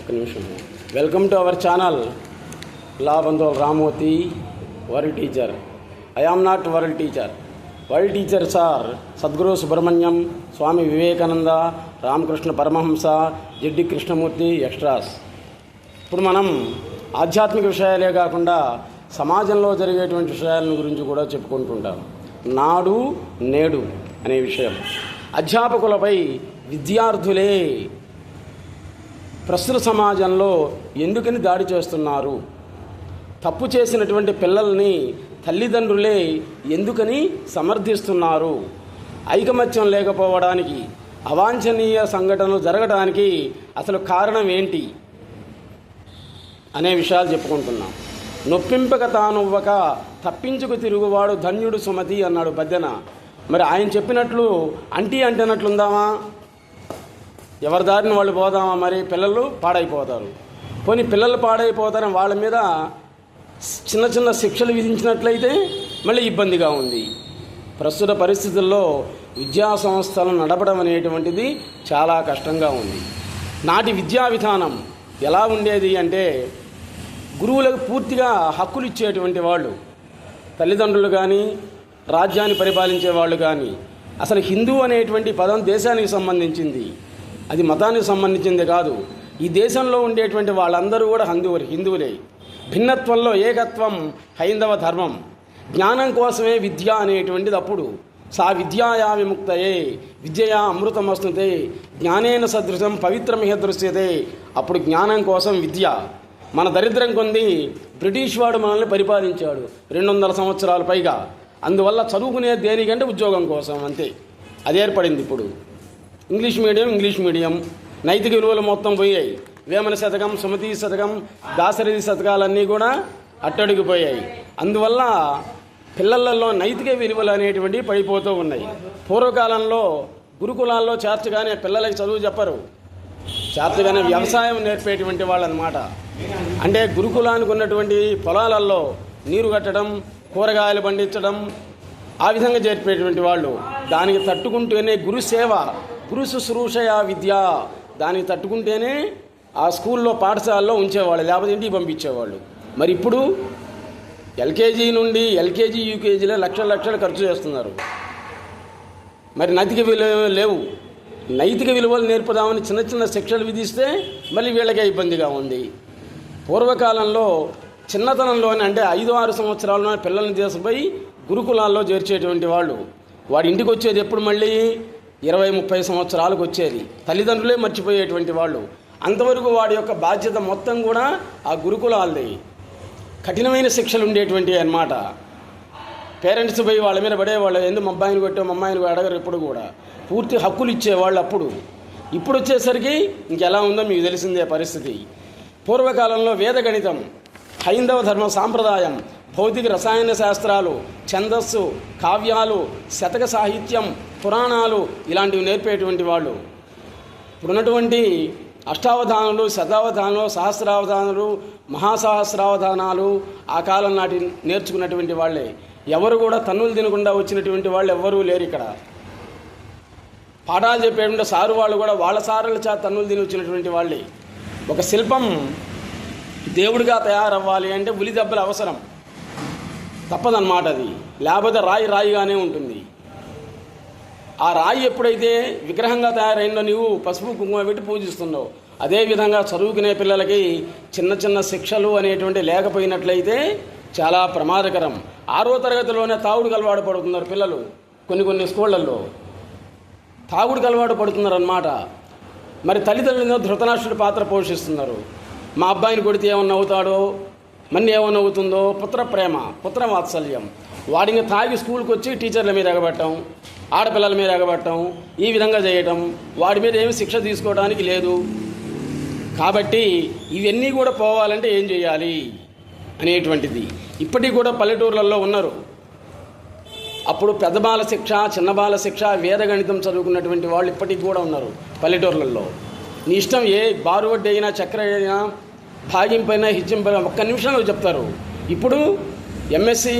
ఒక్క నిమిషం. Welcome to our channel లాబందోల్ Ramurthy world teacher. I am not world teacher. World teachers are Sadguru Subrahmanyam, Swami Vivekananda, Ramakrishna Paramahamsa, Jiddu Krishnamurti extras. ఇప్పుడు మనం ఆధ్యాత్మిక విషయాలే కాకుండా సమాజంలో జరిగేటువంటి విషయాల గురించి కూడా చెప్పుకుంటుంటాం. నాడు నేడు అనే విషయం. అధ్యాపకులపై విద్యార్థులే ప్రస్తుత సమాజంలో ఎందుకని దాడి చేస్తున్నారు? తప్పు చేసినటువంటి పిల్లల్ని తల్లిదండ్రులే ఎందుకని సమర్థిస్తున్నారు? ఐకమత్యం లేకపోవడానికి, అవాంఛనీయ సంఘటనలు జరగడానికి అసలు కారణం ఏంటి అనే విషయాలు చెప్పుకుంటున్నాం. నొప్పింపక తానువ్వక తప్పించుకు తిరుగువాడు ధన్యుడు సుమతి అన్నాడు పద్యన. మరి ఆయన చెప్పినట్లు అంటనట్లుందామా? ఎవరి దారిని వాళ్ళు పోదామా? మరి పిల్లలు పాడైపోతారు. పోనీ పిల్లలు పాడైపోతారని వాళ్ళ మీద చిన్న చిన్న శిక్షలు విధించినట్లయితే మళ్ళీ ఇబ్బందిగా ఉంది. ప్రస్తుత పరిస్థితుల్లో విద్యా సంస్థలను నడపడం అనేటువంటిది చాలా కష్టంగా ఉంది. నాటి విద్యా విధానం ఎలా ఉండేది అంటే, గురువులకు పూర్తిగా హక్కులు ఇచ్చేటువంటి వాళ్ళు, తల్లిదండ్రులు కానీ రాజ్యాన్ని పరిపాలించే వాళ్ళు కానీ. అసలు హిందూ అనేటువంటి పదం దేశానికి సంబంధించింది, అది మతానికి సంబంధించింది కాదు. ఈ దేశంలో ఉండేటువంటి వాళ్ళందరూ కూడా హిందువులే. భిన్నత్వంలో ఏకత్వం హైందవ ధర్మం. జ్ఞానం కోసమే విద్య అనేటువంటిది. అప్పుడు సా విద్యాయా విముక్తయే విద్యయా అమృతమస్తుతే జ్ఞానేన సదృశం పవిత్రమిహ దృశ్యతే. అప్పుడు జ్ఞానం కోసం విద్య. మన దరిద్రం కొంది బ్రిటిష్ వాడు మనల్ని పరిపాలించాడు 200 సంవత్సరాల పైగా. అందువల్ల చదువుకునే దేనికంటే ఉద్యోగం కోసం, అంతే. అది ఏర్పడింది. ఇప్పుడు ఇంగ్లీష్ మీడియం నైతిక విలువలు మొత్తం పోయాయి. వేమన శతకం, సుమతి శతకం, దాశరథి శతకాలన్నీ కూడా అట్టడిగిపోయాయి. అందువల్ల పిల్లలలో నైతిక విలువలు అనేటువంటివి పడిపోతూ ఉన్నాయి. పూర్వకాలంలో గురుకులాల్లో చేర్చగానే పిల్లలకి చదువు చెప్పరు, చేర్చగానే వ్యవసాయం నేర్పేటువంటి వాళ్ళు అన్నమాట. అంటే గురుకులానికి ఉన్నటువంటి పొలాలలో నీరు కట్టడం, కూరగాయలు పండించడం, ఆ విధంగా చేర్పేటువంటి వాళ్ళు. దానికి తట్టుకుంటేనే గురు సేవ, గురు శుశ్రూషయా విద్య, దానికి తట్టుకుంటేనే ఆ స్కూల్లో పాఠశాలలో ఉంచేవాళ్ళు, లేకపోతే ఇంటికి పంపించేవాళ్ళు. మరి ఇప్పుడు ఎల్కేజీ యూకేజీలో లక్షలు ఖర్చు చేస్తున్నారు. మరి నైతిక విలువలు లేవు. నైతిక విలువలు నేర్పుదామని చిన్న చిన్న శిక్షలు విధిస్తే మళ్ళీ వీళ్ళకే ఇబ్బందిగా ఉంది. పూర్వకాలంలో చిన్నతనంలోనే, అంటే 5-6 సంవత్సరాల్లోనే పిల్లల్ని తీసుకుపోయి గురుకులాల్లో చేర్చేటువంటి వాళ్ళు. వాడి ఇంటికి వచ్చేది ఎప్పుడు? మళ్ళీ 20-30 సంవత్సరాలకు వచ్చేది. తల్లిదండ్రులే మర్చిపోయేటువంటి వాళ్ళు. అంతవరకు వాడి యొక్క బాధ్యత మొత్తం కూడా ఆ గురుకులాలది. కఠినమైన శిక్షలు ఉండేటువంటి అన్నమాట. పేరెంట్స్ పోయి వాళ్ళ మీద పడేవాళ్ళు. ఎందుకు అబ్బాయిని కొట్టావు, అమ్మాయిని అడగరు ఎప్పుడు కూడా. పూర్తి హక్కులు ఇచ్చేవాళ్ళు అప్పుడు. ఇప్పుడు వచ్చేసరికి ఇంకెలా ఉందో మీకు తెలిసిందే పరిస్థితి. పూర్వకాలంలో వేదగణితం, హైందవ ధర్మ సాంప్రదాయం, భౌతిక రసాయన శాస్త్రాలు, ఛందస్సు, కావ్యాలు, శతక సాహిత్యం, పురాణాలు ఇలాంటివి నేర్పేటువంటి వాళ్ళు. ఇప్పుడున్నటువంటి అష్టావధానులు, శతావధానులు, సహస్రావధానులు, మహాసహస్రావధానాలు ఆ కాలం నాటి నేర్చుకున్నటువంటి వాళ్ళే. ఎవరు కూడా తన్నులు తినకుండా వచ్చినటువంటి వాళ్ళు ఎవ్వరూ లేరు ఇక్కడ. పాఠాలు చెప్పేటువంటి సారు వాళ్ళు కూడా వాళ్ళ సారుల చేత తన్నులు తిని వచ్చినటువంటి వాళ్ళే. ఒక శిల్పం దేవుడిగా తయారవ్వాలి అంటే ఉలి దెబ్బలు అవసరం, తప్పదన్నమాట. అది లేకపోతే రాయిగానే ఉంటుంది. ఆ రాయి ఎప్పుడైతే విగ్రహంగా తయారైందో నీవు పసుపు కుంకుమ పెట్టి పూజిస్తున్నావు. అదేవిధంగా చదువుకునే పిల్లలకి చిన్న చిన్న శిక్షలు అనేటువంటి లేకపోయినట్లయితే చాలా ప్రమాదకరం. 6వ తరగతిలోనే తాగుడుకు అలవాటు పడుతున్నారు పిల్లలు. కొన్ని స్కూళ్ళల్లో తాగుడుకు అలవాటు పడుతున్నారు అన్నమాట. మరి తల్లిదండ్రులు ధృతరాష్ట్రుడి పాత్ర పోషిస్తున్నారు. మా అబ్బాయిని కొడితే ఏమన్నా అవుతాడో, మన్ని ఏమన్నా అవుతుందో, పుత్ర ప్రేమ, పుత్ర వాత్సల్యం. వాడిని తాగి స్కూల్కి వచ్చి టీచర్ల మీద ఎగబట్టడం, ఆడపిల్లల మీద ఎగబట్టడం, ఈ విధంగా చేయటం. వాడి మీద ఏమి శిక్ష తీసుకోవడానికి లేదు. కాబట్టి ఇవన్నీ కూడా పోవాలంటే ఏం చేయాలి అనేటువంటిది. ఇప్పటికీ కూడా పల్లెటూర్లలో ఉన్నారు. అప్పుడు పెద్ద బాల శిక్ష, చిన్న బాల శిక్ష, వేదగణితం చదువుకున్నటువంటి వాళ్ళు ఇప్పటికి కూడా ఉన్నారు పల్లెటూర్లలో. నీ ఇష్టం, ఏ బారు వడ్డీ అయినా, చక్కెర అయినా, భాగింపైనా, హిజ్జింపైనా ఒక్క నిమిషంలో చెప్తారు. ఇప్పుడు ఎంఎస్సి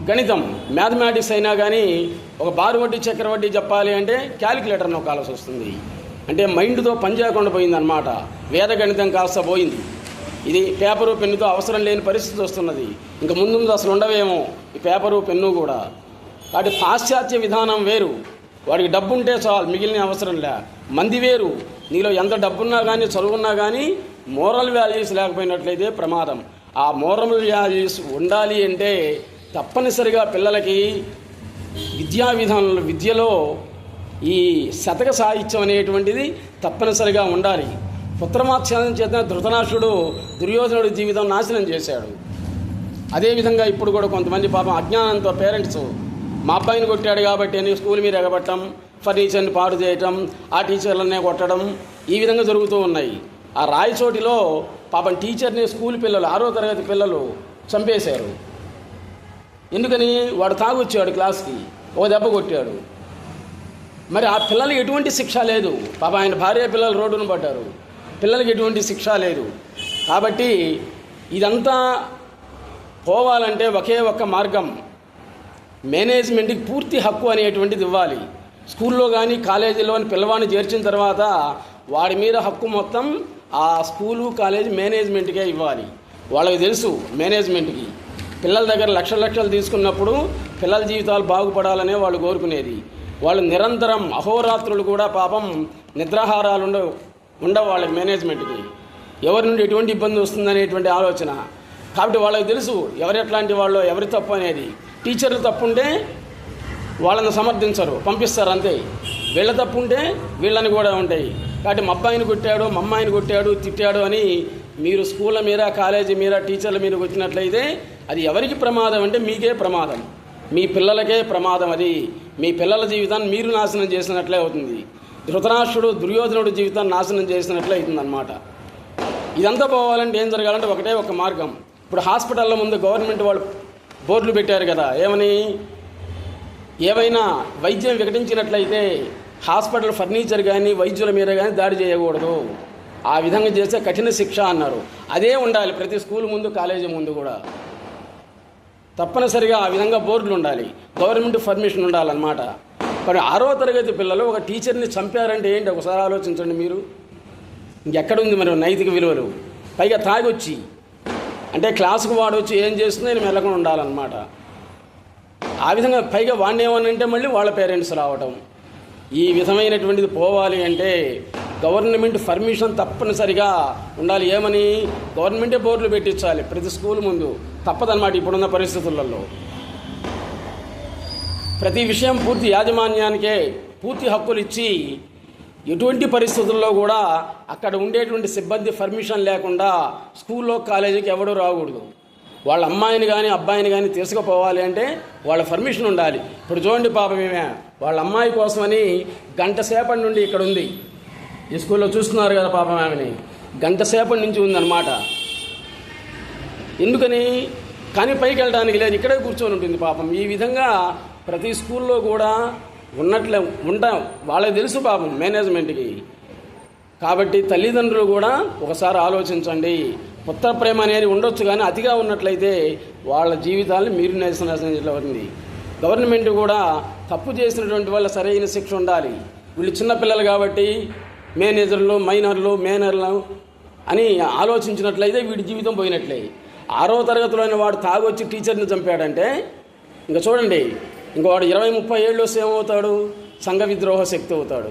గణితం, మ్యాథమెటిక్స్ అయినా కానీ ఒక బారు వడ్డీ, చక్కెర వడ్డీ చెప్పాలి అంటే క్యాలిక్యులేటర్ నొక్కాల్సి వస్తుంది. అంటే మైండ్తో పనిచేయకుండా పోయిందన్నమాట. వేదగణితం కాస్త పోయింది. ఇది పేపరు పెన్నుతో అవసరం లేని పరిస్థితి వస్తున్నది. ఇంకా ముందు అసలు ఉండవేమో ఈ పేపరు పెన్ను కూడా. కాబట్టి పాశ్చాత్య విధానం వేరు. వాడికి డబ్బు ఉంటే చాలు, మిగిలిన అవసరం లే. మంది వేరు. నీలో ఎంత డబ్బున్నా కానీ చదువున్నా కానీ మోరల్ వాల్యూస్ లేకపోయినట్లయితే ప్రమాదం. ఆ మోరల్ వాల్యూస్ ఉండాలి అంటే తప్పనిసరిగా పిల్లలకి విద్యా విధానంలో విద్యలో ఈ శతక సాహిత్యం అనేటువంటిది తప్పనిసరిగా ఉండాలి. పుత్రమాత్సర్యం చేత ధృతరాష్ట్రుడు దుర్యోధనుడి జీవితం నాశనం చేశాడు. అదేవిధంగా ఇప్పుడు కూడా కొంతమంది పాపం అజ్ఞానంతో పేరెంట్స్ మా అబ్బాయిని కొట్టాడు కాబట్టి అని స్కూల్ మీద ఎగబట్టడం, ఫర్నిచర్ని పాడు చేయటం, ఆ టీచర్లనే కొట్టడం, ఈ విధంగా జరుగుతూ ఉన్నాయి. ఆ రాయచోటిలో పాపం టీచర్ని స్కూల్ పిల్లలు 6వ తరగతి పిల్లలు చంపేశారు. ఎందుకని? వాడు తాగొచ్చాడు క్లాస్కి, ఓ దెబ్బ కొట్టాడు. మరి ఆ పిల్లలకి ఎటువంటి శిక్ష లేదు. పాపం ఆయన భార్య పిల్లలు రోడ్డును పడ్డారు. పిల్లలకి ఎటువంటి శిక్ష లేదు. కాబట్టి ఇదంతా పోవాలంటే ఒకే ఒక్క మార్గం, మేనేజ్మెంట్కి పూర్తి హక్కు అనేటువంటిది ఇవ్వాలి. స్కూల్లో కానీ కాలేజీలో పిల్లవాడిని చేర్చిన తర్వాత వాడి మీద హక్కు మొత్తం ఆ స్కూలు కాలేజీ మేనేజ్మెంట్కే ఇవ్వాలి. వాళ్ళకి తెలుసు మేనేజ్మెంట్కి పిల్లల దగ్గర లక్షలు తీసుకున్నప్పుడు పిల్లల జీవితాలు బాగుపడాలనే వాళ్ళు కోరుకునేది. వాళ్ళు నిరంతరం అహోరాత్రులు కూడా పాపం నిద్రాహారాలు ఉండవు వాళ్ళకి మేనేజ్మెంట్కి. ఎవరి నుండి ఎటువంటి ఇబ్బంది వస్తుందనేటువంటి ఆలోచన. కాబట్టి వాళ్ళకి తెలుసు ఎవరు ఎట్లాంటి వాళ్ళు, ఎవరి తప్పు అనేది. టీచర్లు తప్పు ఉంటే వాళ్ళని సమర్థించరు, పంపిస్తారు అంతే. వీళ్ళ తప్పు ఉంటే వీళ్ళని కూడా ఉంటాయి. కాబట్టి మా అబ్బాయిని కొట్టాడు, మా అమ్మాయిని కొట్టాడు, తిట్టాడు అని మీరు స్కూళ్ళ మీద, కాలేజీ మీద, టీచర్ల మీద వచ్చినట్లయితే అది ఎవరికి ప్రమాదం అంటే మీకే ప్రమాదం, మీ పిల్లలకే ప్రమాదం. అది మీ పిల్లల జీవితాన్ని మీరు నాశనం చేసినట్లే అవుతుంది. ధృతరాష్ట్రుడు దుర్యోధనుడు జీవితాన్ని నాశనం చేసినట్లే అవుతుందన్నమాట. ఇదంతా పోవాలంటే ఏం జరగాలంటే ఒకటే ఒక మార్గం. ఇప్పుడు హాస్పిటల్ల ముందు గవర్నమెంట్ వాళ్ళు బోర్డులు పెట్టారు కదా, ఏమని? ఏవైనా వైద్యం వికటించినట్లయితే హాస్పిటల్ ఫర్నిచర్ కానీ వైద్యుల మీద కానీ దాడి చేయకూడదు, ఆ విధంగా చేస్తే కఠిన శిక్ష అన్నారు. అదే ఉండాలి ప్రతి స్కూల్ ముందు, కాలేజీ ముందు కూడా తప్పనిసరిగా ఆ విధంగా బోర్డులు ఉండాలి, గవర్నమెంట్ పర్మిషన్ ఉండాలన్నమాట. మరి 6వ తరగతి పిల్లలు ఒక టీచర్ని చంపారంటే ఏంటి ఒకసారి ఆలోచించండి మీరు. ఇంకెక్కడుంది మరి నైతిక విలువలు? పైగా తాగొచ్చి, అంటే క్లాసుకు వాడొచ్చి ఏం చేస్తుందో నేను మెల్లకుండా ఉండాలన్నమాట. ఆ విధంగా పైగా వాడిని ఏమనంటే మళ్ళీ వాళ్ళ పేరెంట్స్ రావటం. ఈ విధమైనటువంటిది పోవాలి అంటే గవర్నమెంట్ పర్మిషన్ తప్పనిసరిగా ఉండాలి. ఏమని? గవర్నమెంటే బోర్డులు పెట్టించాలి ప్రతి స్కూల్ ముందు. తప్పదన్నమాట ఇప్పుడున్న పరిస్థితులలో. ప్రతి విషయం పూర్తి యాజమాన్యానికే పూర్తి హక్కులు ఇచ్చి ఎటువంటి పరిస్థితుల్లో కూడా అక్కడ ఉండేటువంటి సిబ్బంది పర్మిషన్ లేకుండా స్కూల్లో, కాలేజీకి ఎవడూ రాకూడదు. వాళ్ళ అమ్మాయిని కానీ అబ్బాయిని కానీ తీసుకుపోవాలి అంటే వాళ్ళ పర్మిషన్ ఉండాలి. ఇప్పుడు చూడండి పాపమేమే వాళ్ళ అమ్మాయి కోసమని గంట సేపటి నుండి ఇక్కడ ఉంది. ఈ స్కూల్లో చూస్తున్నారు కదా పాపం ఆమెని, గంట సేపటి నుంచి ఉందన్నమాట. ఎందుకని? కానీ పైకి వెళ్ళడానికి లేదు, ఇక్కడే కూర్చొని ఉంటుంది పాపం. ఈ విధంగా ప్రతి స్కూల్లో కూడా ఉన్నట్లే ఉంటాం. వాళ్ళకి తెలుసు పాపం మేనేజ్మెంట్కి. కాబట్టి తల్లిదండ్రులు కూడా ఒకసారి ఆలోచించండి. పుత్ర ప్రేమ అనేది ఉండొచ్చు, కానీ అతిగా ఉన్నట్లయితే వాళ్ళ జీవితాలను మీరు నాశనం. గవర్నమెంట్ కూడా తప్పు చేసినటువంటి వాళ్ళ సరైన శిక్ష ఉండాలి. వీళ్ళు చిన్నపిల్లలు కాబట్టి మేనేజర్లు, మేనర్లు అని ఆలోచించినట్లయితే వీడి జీవితం పోయినట్లే. 6వ తరగతిలోని వాడు తాగొచ్చి టీచర్ని చంపాడంటే ఇంకా చూడండి, ఇంక వాడు 20-30 ఏళ్ళు వస్తే ఏమవుతాడు? సంఘ విద్రోహ శక్తి అవుతాడు.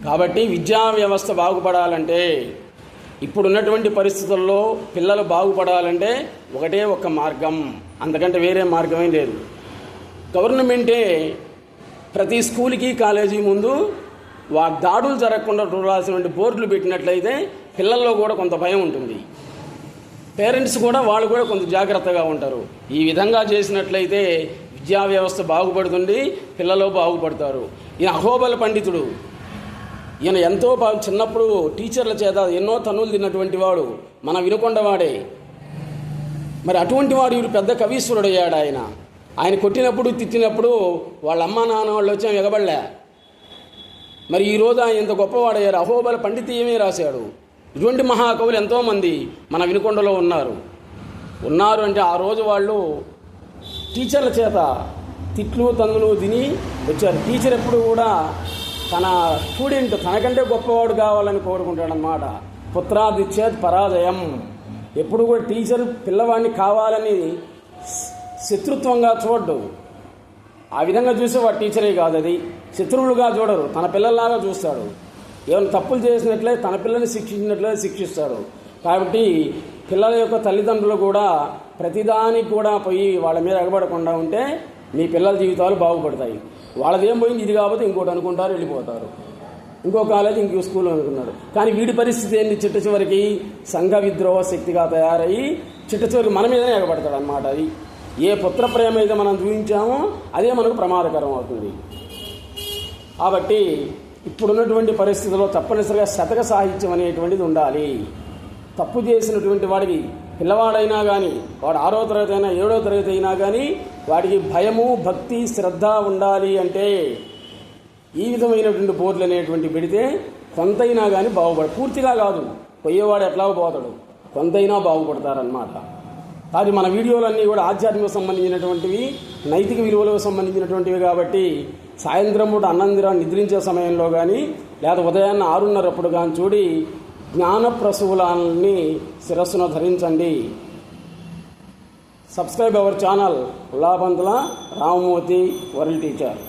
కాబట్టి విద్యా వ్యవస్థ బాగుపడాలంటే, ఇప్పుడున్నటువంటి పరిస్థితుల్లో పిల్లలు బాగుపడాలంటే ఒకటే ఒక మార్గం, అంతకంటే వేరే మార్గమే లేదు. గవర్నమెంటే ప్రతి స్కూల్కి, కాలేజీ ముందు దాడులు జరగకుండా చూడాల్సినటువంటి బోర్డులు పెట్టినట్లయితే పిల్లల్లో కూడా కొంత భయం ఉంటుంది. పేరెంట్స్ కూడా వాళ్ళు కూడా కొంత జాగ్రత్తగా ఉంటారు. ఈ విధంగా చేసినట్లయితే విద్యా వ్యవస్థ బాగుపడుతుంది, పిల్లలు బాగుపడతారు. ఈయన అహోబల పండితుడు, ఈయన ఎంతో చిన్నప్పుడు టీచర్ల చేత ఎన్నో తన్నులు తిన్నటువంటి వాడు, మన వినుకొండవాడే. మరి అటువంటి వాడు వీడు పెద్ద కవీశ్వరుడు అయ్యాడు. ఆయన కొట్టినప్పుడు, తిట్టినప్పుడు వాళ్ళ అమ్మా నాన్న వాళ్ళు వచ్చి ఎగబడలే. మరి ఈరోజు ఆయన ఇంత గొప్పవాడయ్యారు. అహోబల పండితీయమే రాశాడు. ఇటువంటి మహాకవులు ఎంతోమంది మన వినుకొండలో ఉన్నారు అంటే ఆ రోజు వాళ్ళు టీచర్ల చేత తిట్లు, తన్నులు తిని వచ్చారు. టీచర్ ఎప్పుడు కూడా తన స్టూడెంట్ తనకంటే గొప్పవాడు కావాలని కోరుకుంటాడనమాట. పుత్రాదిచ్చేత్ పరాజయం. ఎప్పుడు కూడా టీచర్ పిల్లవాడిని కావాలని శత్రుత్వంగా చూడడు. ఆ విధంగా చూసేవాడు టీచరే కాదు, అది శత్రువులుగా చూడరు, తన పిల్లల్లాగా చూస్తాడు. ఏమైనా తప్పులు చేసినట్లే తన పిల్లల్ని శిక్షించినట్లే శిక్షిస్తాడు. కాబట్టి పిల్లల యొక్క తల్లిదండ్రులు కూడా ప్రతిదానికి కూడా పోయి వాళ్ళ మీద ఎగబడకుండా ఉంటే మీ పిల్లల జీవితాలు బాగుపడతాయి. వాళ్ళదేం పోయింది ఇది కాకపోతే ఇంకోటి అనుకుంటారు, వెళ్ళిపోతారు. ఇంకో కాలేజీ ఇంకో స్కూల్ అనుకున్నాడు. కానీ వీడి పరిస్థితి ఏంటి? చిట్ట చివరికి సంఘ విద్రోహ శక్తిగా తయారయ్యి చిట్ట చివరికి మన మీదనే ఎగబడతాడు అన్నమాట. అది ఏ పుత్ర ప్రేమ అయితే మనం చూపించామో అదే మనకు ప్రమాదకరం అవుతుంది. కాబట్టి ఇప్పుడున్నటువంటి పరిస్థితుల్లో తప్పనిసరిగా శతక సాహిత్యం అనేటువంటిది ఉండాలి. తప్పు చేసినటువంటి వాడికి పిల్లవాడైనా కానీ, వాడు 6వ తరగతి అయినా 7వ తరగతి అయినా కానీ వాడికి భయము, భక్తి, శ్రద్ధ ఉండాలి. అంటే ఈ విధమైనటువంటి బోర్డులు అనేటువంటి పెడితే కొంతైనా కానీ పూర్తిగా కాదు, పోయేవాడు ఎట్లా పోతాడు, కొంతైనా బాగుపడతారనమాట. అది మన వీడియోలన్నీ కూడా ఆధ్యాత్మిక సంబంధించినటువంటివి, నైతిక విలువలకు సంబంధించినటువంటివి. కాబట్టి సాయంత్రం పూట నిద్రించే సమయంలో కానీ లేదా ఉదయాన్నే 6:30 కానీ చూడి జ్ఞాన ప్రసూలాన్ని శిరస్సున ధరించండి. Subscribe our channel Ullapantula Ramamurthy world teacher.